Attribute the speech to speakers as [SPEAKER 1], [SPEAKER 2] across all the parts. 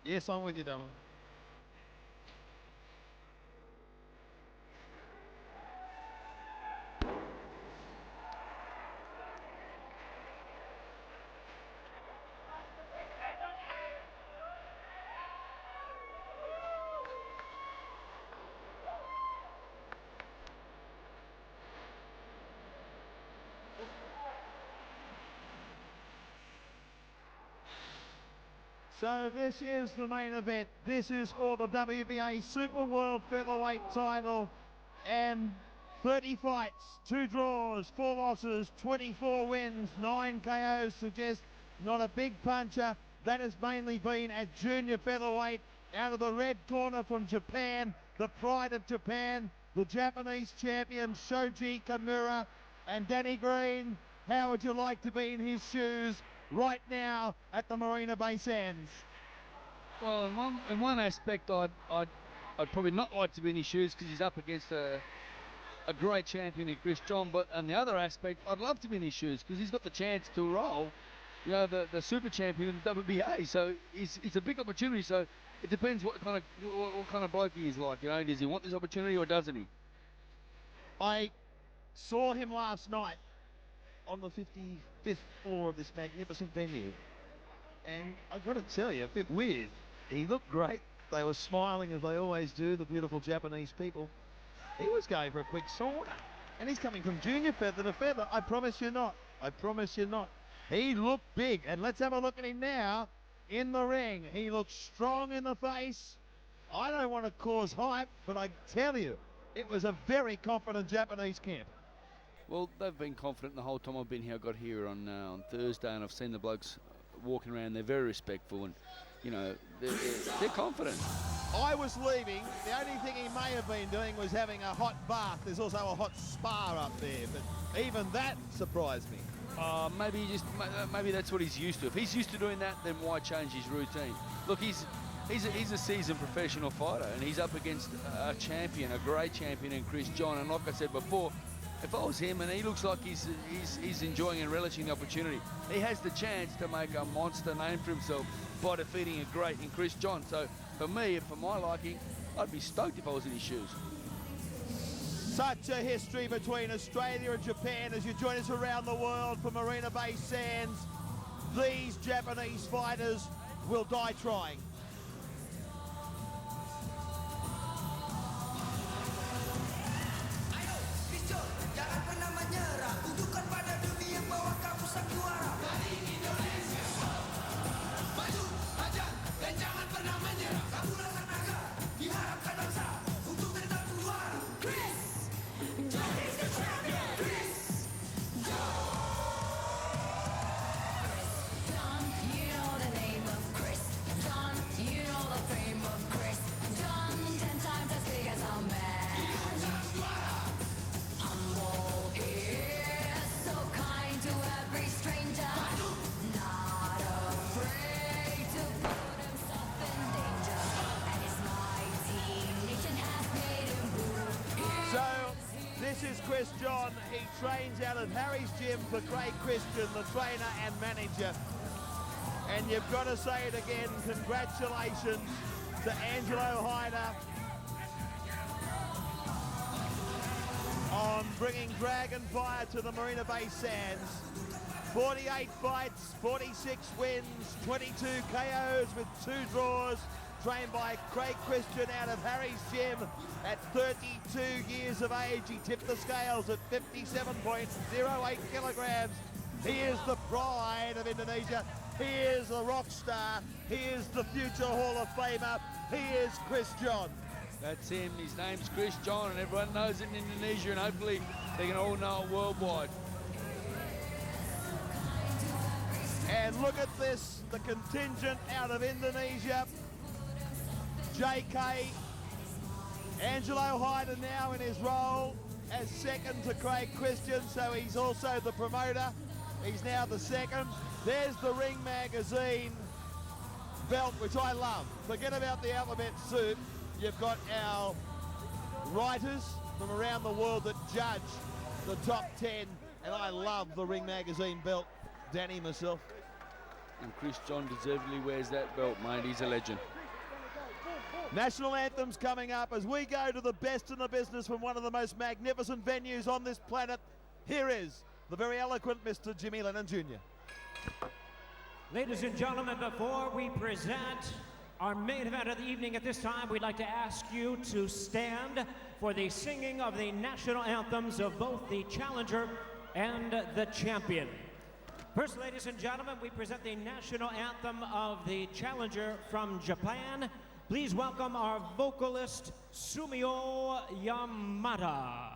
[SPEAKER 1] Yes, I'm with you, Dom. So this is the main event. This is for the WBA Super World Featherweight title, and 30 fights, 2 draws, 4 losses, 24 wins, 9 KOs suggest not a big puncher. That has mainly been at junior featherweight. Out of the red corner from Japan, the pride of Japan, the Japanese champion Shoji Kimura. And Danny Green, how would you like to be in his shoes right now at the Marina Bay Sands?
[SPEAKER 2] Well, in one aspect, I'd probably not like to be in his shoes because he's up against a great champion in Chris John. But on the other aspect, I'd love to be in his shoes because he's got the chance to roll, the super champion in the WBA. So it's a big opportunity. So it depends what kind of bloke he is like. Does he want this opportunity or doesn't he?
[SPEAKER 1] I saw him last night on the 55th floor of this magnificent venue, and I've got to tell you, a bit weird. He looked great. They were smiling as they always do, the beautiful Japanese people. He was going for a quick sword, and he's coming from junior feather to feather. I promise you not. I promise you not. He looked big, and let's have a look at him now in the ring. He looks strong in the face. I don't want to cause hype, but I tell you, it was a very confident Japanese camp.
[SPEAKER 2] Well, they've been confident the whole time I've been here. I got here on Thursday, and I've seen the blokes walking around. They're very respectful, and they're confident.
[SPEAKER 1] I was leaving. The only thing he may have been doing was having a hot bath. There's also a hot spa up there, but even that surprised me.
[SPEAKER 2] Maybe that's what he's used to. If he's used to doing that, then why change his routine? Look, he's a seasoned professional fighter, and he's up against a champion, a great champion in Chris John. And like I said before, if I was him, and he looks like he's enjoying and relishing the opportunity, he has the chance to make a monster name for himself by defeating a great in Chris John. So for me, for my liking, I'd be stoked if I was in his shoes.
[SPEAKER 1] Such a history between Australia and Japan as you join us around the world for Marina Bay Sands. These Japanese fighters will die trying.
[SPEAKER 3] Jangan pernah menyerah, tunjukkan pada dunia bahwa kamu sang juara. Dari Indonesia, maju, hajar, dan jangan pernah menyerah. Kamulah sang naga, diharapkan bangsa untuk tetap juara. Chris John is the champion. Chris John, you know the name of Chris John, you know the fame of Chris John, 10 times as big as a man.
[SPEAKER 1] So, this is Chris John. He trains out of Harry's gym for Craig Christian, the trainer and manager. And you've got to say it again, congratulations to Angelo Hyder on bringing Dragon Fire to the Marina Bay Sands. 48 fights, 46 wins, 22 KOs with 2 draws. Trained by Craig Christian out of Harry's gym at 32 years of age. He tipped the scales at 57.08 kilograms. He is the pride of Indonesia. He is a rock star. He is the future Hall of Famer. He is Chris John.
[SPEAKER 2] That's him. His name's Chris John, and everyone knows it in Indonesia, and hopefully they can all know it worldwide.
[SPEAKER 1] And look at this, the contingent out of Indonesia. JK, Angelo Hyder now in his role as second to Craig Christian, so he's also the promoter. He's now the second. There's the Ring Magazine belt, which I love. Forget about the alphabet soup. You've got our writers from around the world that judge the top 10, and I love the Ring Magazine belt, Danny, myself.
[SPEAKER 2] And Chris John deservedly wears that belt, mate. He's a legend.
[SPEAKER 1] National anthems coming up as we go to the best in the business from one of the most magnificent venues on this planet. Here is the very eloquent Mr. Jimmy Lennon Jr.
[SPEAKER 4] Ladies and gentlemen, before we present our main event of the evening at this time, we'd like to ask you to stand for the singing of the national anthems of both the challenger and the champion. First, ladies and gentlemen, we present the national anthem of the challenger from Japan. Please welcome our vocalist, Sumio Yamada.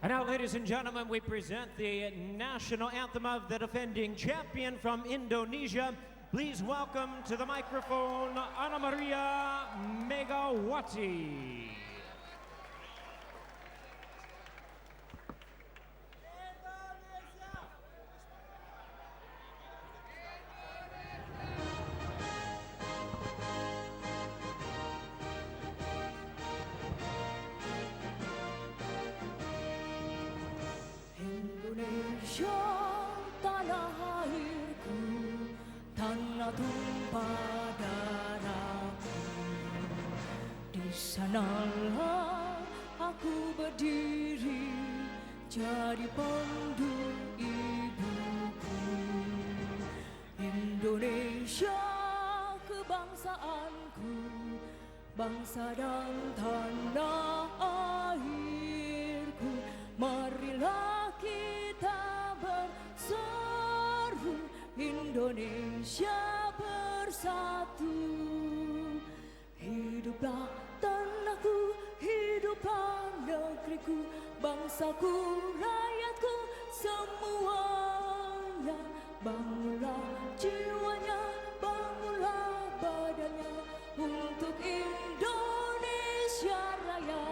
[SPEAKER 4] And now, ladies and gentlemen, we present the national anthem of the defending champion from Indonesia. Please welcome to the microphone, Ana Maria Megawati.
[SPEAKER 5] Indonesia, tanah airku, tanah tumpah darahku. Di sanalah aku berdiri, jadi pandu ibuku. Indonesia, kebangsaanku, bangsa dan tanah airku. Marilah kita berseru, Indonesia bersatu. Hiduplah tanahku, hiduplah negeriku, bangsaku, rakyatku, semuanya. Bangunlah jiwanya, bangunlah badannya, untuk Indonesia Raya.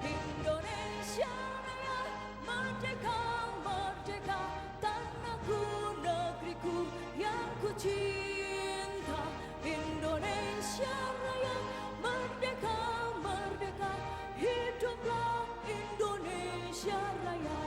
[SPEAKER 5] Indonesia Raya, merdeka, merdeka, tanahku, negeriku yang ku cinta. Indonesia Raya, merdeka, merdeka, hiduplah Indonesia Raya.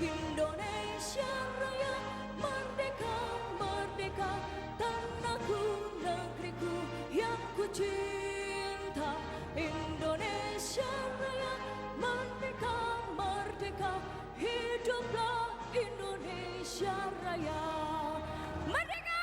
[SPEAKER 5] Indonesia Raya, merdeka, merdeka, tanahku, negeriku yang ku cinta. Indonesia Raya, merdeka, merdeka, hiduplah Indonesia Raya. Merdeka!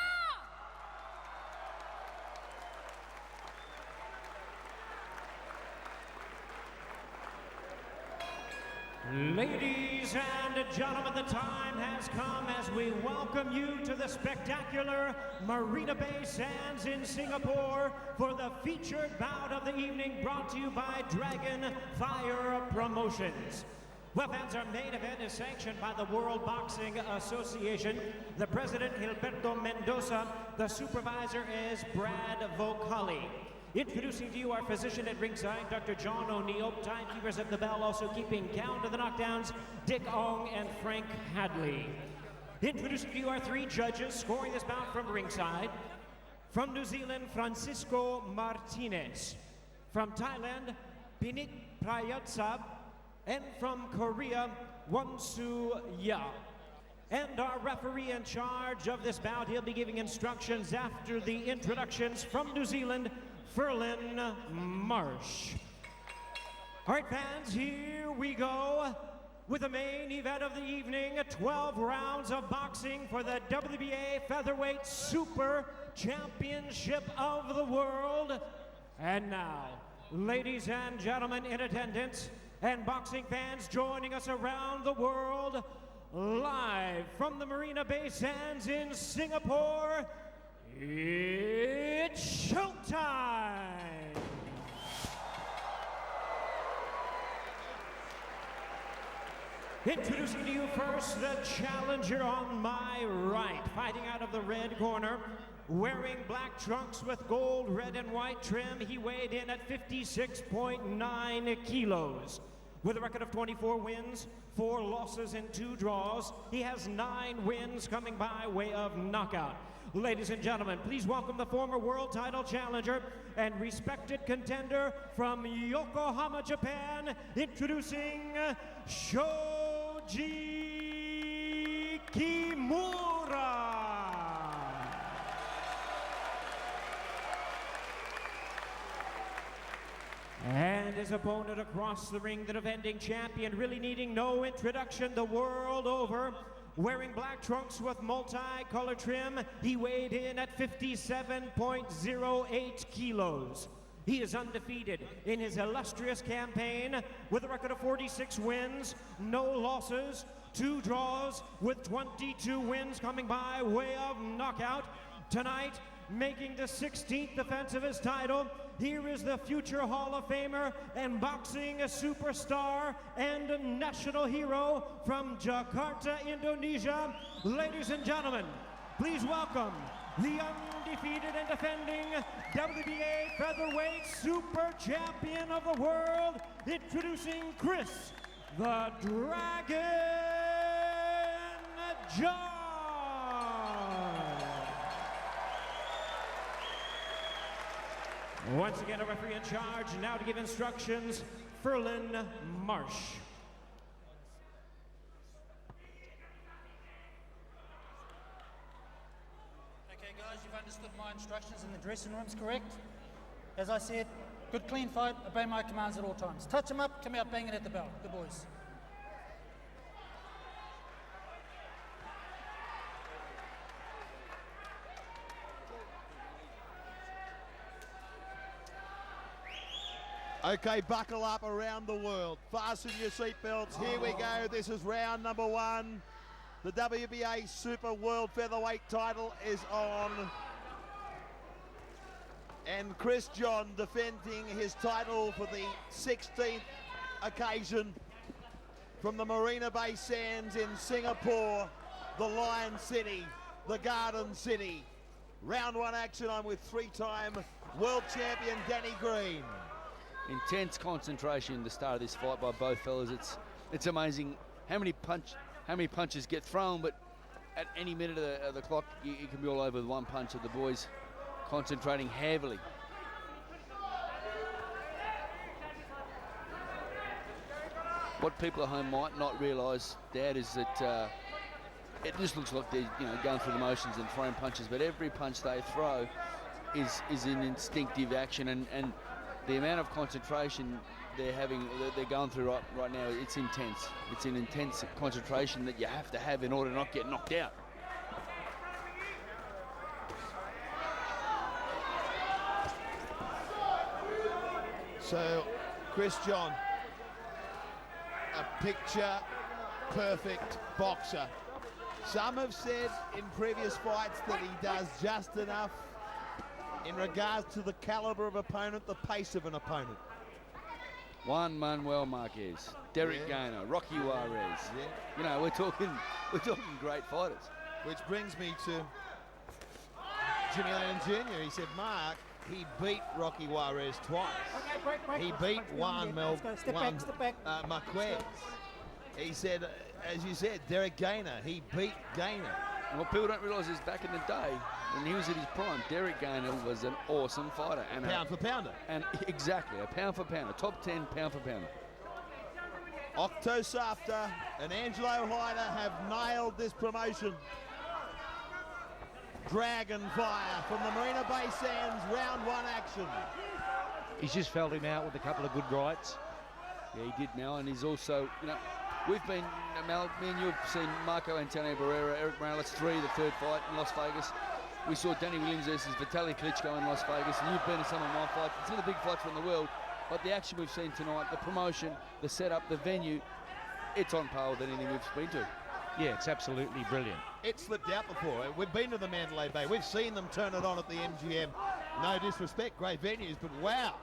[SPEAKER 4] Ladies and gentlemen, the time has come as we welcome you to the spectacular Marina Bay Sands in Singapore for the featured bout of the evening, brought to you by Dragon Fire Promotions. Well, fans, our main event is sanctioned by the World Boxing Association. The president, Gilberto Mendoza. The supervisor is Brad Vocali. Introducing to you our physician at ringside, Dr. John O'Neill. Timekeepers at the bell, also keeping count of the knockdowns, Dick Ong and Frank Hadley. Introducing to you our three judges scoring this bout from ringside. From New Zealand, Francisco Martinez. From Thailand, Pinik Prayatsab, and from Korea, Wonsu Ya. And our referee in charge of this bout, he'll be giving instructions after the introductions from New Zealand, Ferlin Marsh. All right, fans, here we go with the main event of the evening, 12 rounds of boxing for the WBA Featherweight Super Championship of the World. And now, ladies and gentlemen in attendance and boxing fans joining us around the world, live from the Marina Bay Sands in Singapore, it's showtime! Introducing to you first the challenger on my right, fighting out of the red corner, wearing black trunks with gold, red, and white trim. He weighed in at 56.9 kilos. With a record of 24 wins, 4 losses, and 2 draws, he has 9 wins coming by way of knockout. Ladies and gentlemen, please welcome the former world title challenger and respected contender from Yokohama, Japan, introducing Shoji Kimura. And his opponent across the ring, the defending champion, really needing no introduction the world over. Wearing black trunks with multi-color trim, he weighed in at 57.08 kilos. He is undefeated in his illustrious campaign with a record of 46 wins, no losses, 2 draws, with 22 wins coming by way of knockout. Tonight, making the 16th defense of his title, here is the future Hall of Famer and boxing superstar and national hero from Jakarta, Indonesia. Ladies and gentlemen, please welcome the undefeated and defending WBA Featherweight Super Champion of the World, introducing Chris the Dragon John. Once again, a referee in charge, now to give instructions, Ferlin Marsh.
[SPEAKER 6] Okay guys, you've understood my instructions in the dressing rooms, correct? As I said, good clean fight, obey my commands at all times. Touch them up, come out banging at the bell. Good boys.
[SPEAKER 1] Okay, buckle up around the world. Fasten your seatbelts. Here we go. This is round number 1. The WBA Super World Featherweight title is on. And Chris John defending his title for the 16th occasion from the Marina Bay Sands in Singapore, the Lion City, the Garden City. Round 1 action. I'm with 3-time world champion Danny Green.
[SPEAKER 2] Intense concentration the start of this fight by both fellas. It's amazing how many punches get thrown, but at any minute of the clock you can be all over with one punch of the boys concentrating heavily. What people at home might not realise, Dad, is that it just looks like they're going through the motions and throwing punches, but every punch they throw is an instinctive action, and the amount of concentration they're going through right now, it's intense. It's an intense concentration that you have to have in order to not get knocked out.
[SPEAKER 1] So, Chris John, a picture-perfect boxer. Some have said in previous fights that he does just enough in regards to the caliber of opponent, the pace of an opponent.
[SPEAKER 2] Juan Manuel Marquez, Derek Gainer, Rocky Juarez.
[SPEAKER 1] Yeah.
[SPEAKER 2] We're talking great fighters.
[SPEAKER 1] Which brings me to Jimmy Lennon Jr. He said, Mark, he beat Rocky Juarez twice.
[SPEAKER 6] Okay, break.
[SPEAKER 1] He beat Juan
[SPEAKER 6] Step back.
[SPEAKER 1] Marquez. He said, as you said, Derek Gainer, he beat Gainer.
[SPEAKER 2] And what people don't realise is back in the day, when he was at his prime, Derek Gaynor was an awesome fighter. And
[SPEAKER 1] Pound for pounder.
[SPEAKER 2] And exactly, a pound for pounder. Top 10 pound for pounder.
[SPEAKER 1] Octo Safta and Angelo Hyder have nailed this promotion. Dragon Fire from the Marina Bay Sands round 1 action.
[SPEAKER 7] He's just felt him out with a couple of good rights.
[SPEAKER 2] Yeah, he did, Mel, and he's also, you know, we've been, Mel, me and you have seen Marco Antonio Barrera, Eric Morales 3, the third fight in Las Vegas. We saw Danny Williams versus Vitaly Klitschko in Las Vegas, and you've been to some of my fights. It's the big fights around the world, but the action we've seen tonight, the promotion, the setup, the venue, it's on par with anything we've been to.
[SPEAKER 7] Yeah, it's absolutely brilliant.
[SPEAKER 1] It slipped out before. We've been to the Mandalay Bay. We've seen them turn it on at the MGM. No disrespect, great venues, but wow.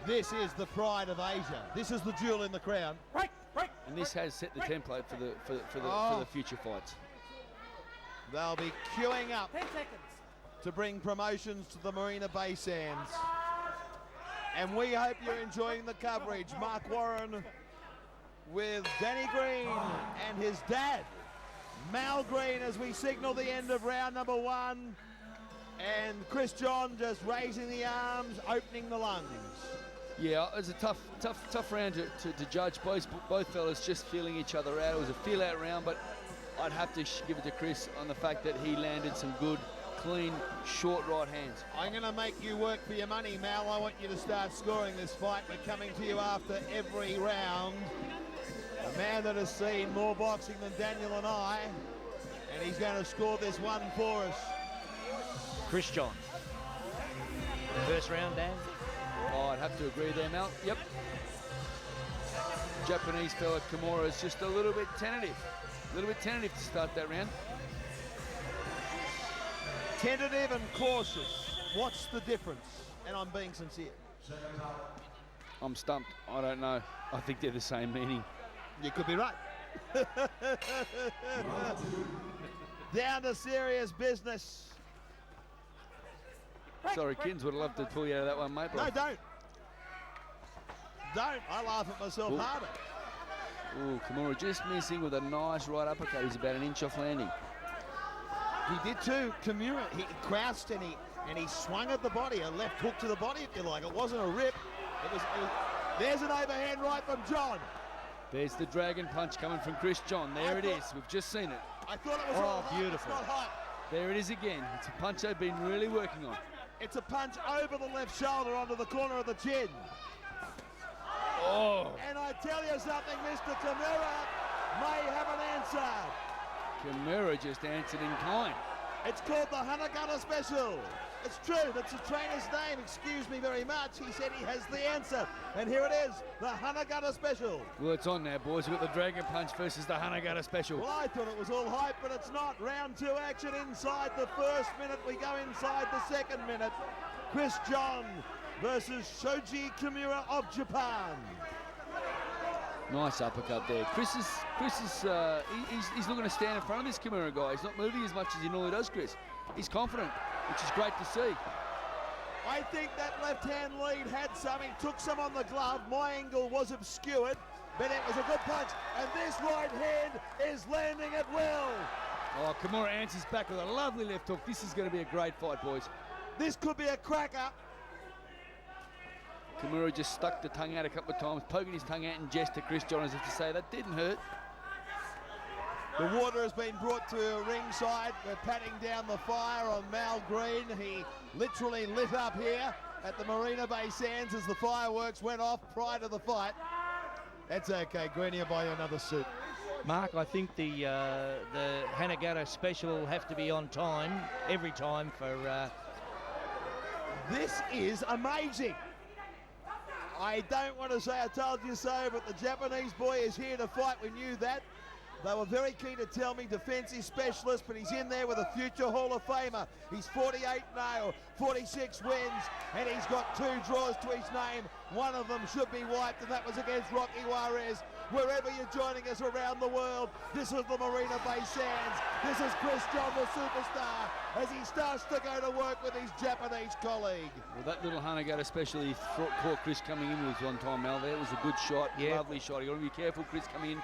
[SPEAKER 1] This is the pride of Asia. This is the jewel in the crown.
[SPEAKER 2] And this has set the template for the future fights.
[SPEAKER 1] They'll be queuing up
[SPEAKER 6] 10 seconds.
[SPEAKER 1] to bring promotions to the Marina Bay Sands. And we hope you're enjoying the coverage. Mark Warren with Danny Green and his dad, Mal Green, as we signal the end of round number 1. And Chris John just raising the arms, opening the lungs.
[SPEAKER 2] Yeah, it was a tough round to judge. Both fellas just feeling each other out. It was a feel-out round, but I'd have to give it to Chris on the fact that he landed some good, clean, short right hands.
[SPEAKER 1] I'm going to make you work for your money, Mal. I want you to start scoring this fight. We're coming to you after every round. A man that has seen more boxing than Daniel and I, and he's going to score this one for us.
[SPEAKER 7] Chris John. First round, Dan.
[SPEAKER 2] Oh, I'd have to agree there, Mel. Yep. Japanese fella Kimura is just a little bit tentative. A little bit tentative to start that round.
[SPEAKER 1] Tentative and cautious. What's the difference? And I'm being sincere.
[SPEAKER 2] I'm stumped. I don't know. I think they're the same meaning.
[SPEAKER 1] You could be right. Down to serious business.
[SPEAKER 2] Sorry, Kins would have loved to pull you out of that one, mate.
[SPEAKER 1] No, don't. Don't. I laugh at myself harder.
[SPEAKER 2] Ooh, Kimura just missing with a nice right uppercut. He's about an inch off landing.
[SPEAKER 1] He did too. Kimura, he crouched and he swung at the body, a left hook to the body, if you like. It wasn't a rip. It was there's an overhand right from John.
[SPEAKER 2] There's the dragon punch coming from Chris John. There it is. We've just seen it.
[SPEAKER 1] I thought it was all hot.
[SPEAKER 7] Beautiful.
[SPEAKER 1] It's not hot.
[SPEAKER 2] There it is again. It's a punch they've been really working on.
[SPEAKER 1] It's a punch over the left shoulder onto the corner of the chin.
[SPEAKER 2] Oh.
[SPEAKER 1] And I tell you something, Mr. Kimura may have an answer.
[SPEAKER 2] Kimura just answered in kind.
[SPEAKER 1] It's called the Hanagata Special. It's true, that's the trainer's name, excuse me very much. He said he has the answer. And here it is, the Hanagata Special.
[SPEAKER 2] Well, it's on now, boys. We've got the Dragon Punch versus the Hanagata Special.
[SPEAKER 1] Well, I thought it was all hype, but it's not. Round 2 action inside the first minute. We go inside the second minute. Chris John versus Shoji Kimura of Japan.
[SPEAKER 2] Nice uppercut there. Chris is he's looking to stand in front of this Kimura guy. He's not moving as much as he normally does, Chris. He's confident, which is great to see.
[SPEAKER 1] I think that left-hand lead had some. He took some on the glove. My angle was obscured, but it was a good punch. And this right hand is landing at will.
[SPEAKER 2] Oh, Kimura answers back with a lovely left hook. This is going to be a great fight, boys.
[SPEAKER 1] This could be a cracker.
[SPEAKER 2] Kimura just stuck the tongue out a couple of times, poking his tongue out in jest to Chris John as if to say, that didn't hurt.
[SPEAKER 1] The water has been brought to ringside. We're patting down the fire on Mal Green. He literally lit up here at the Marina Bay Sands as the fireworks went off prior to the fight. That's okay, Greenie, I'll buy you another suit.
[SPEAKER 7] Mark, I think the Hanagata Special will have to be on time, every time for...
[SPEAKER 1] This is amazing. I don't want to say I told you so, but the Japanese boy is here to fight. We knew that. They were very keen to tell me defensive specialist, but he's in there with a future Hall of Famer. He's 48-0, 46 wins, and he's got 2 draws to his name. One of them should be wiped, and that was against Rocky Juarez. Wherever you're joining us around the world, this is the Marina Bay Sands. This is Chris John, the superstar, as he starts to go to work with his Japanese colleague.
[SPEAKER 2] Well, that little Hanagata special he caught Chris coming in with one time, Mal. There was a good shot, lovely shot. You got to be careful, Chris coming in.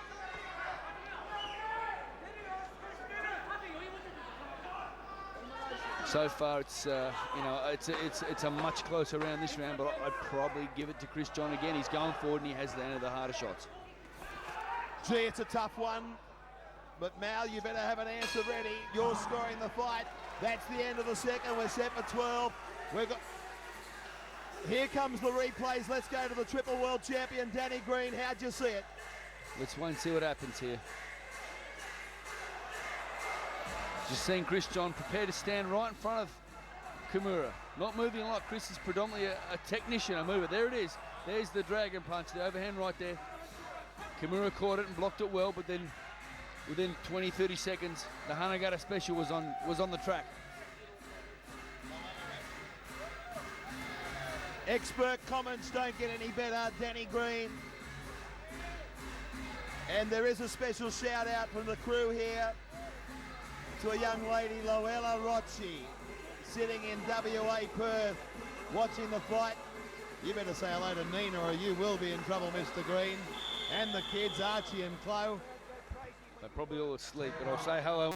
[SPEAKER 2] So far, it's it's a much closer round this round, but I'd probably give it to Chris John again. He's going forward and he has the harder shots.
[SPEAKER 1] Gee, it's a tough one. But Mal, you better have an answer ready. You're scoring the fight. That's the end of the second. We're set for 12. Here comes the replays. Let's go to the triple world champion, Danny Green. How'd you see it?
[SPEAKER 2] Let's wait and see what happens here. Just seeing Chris John prepare to stand right in front of Kimura. Not moving a lot. Chris is predominantly a technician, a mover. There it is. There's the dragon punch, the overhand right there. Kimura caught it and blocked it well, but then within 20, 30 seconds, the Hanagata special was on the track.
[SPEAKER 1] Expert comments don't get any better. Danny Green. And there is a special shout out from the crew here to a young lady, Loella Rocci, sitting in WA Perth, watching the fight. You better say hello to Nina or you will be in trouble, Mr. Green. And the kids, Archie and Chloe.
[SPEAKER 2] They're probably all asleep, but I'll say hello.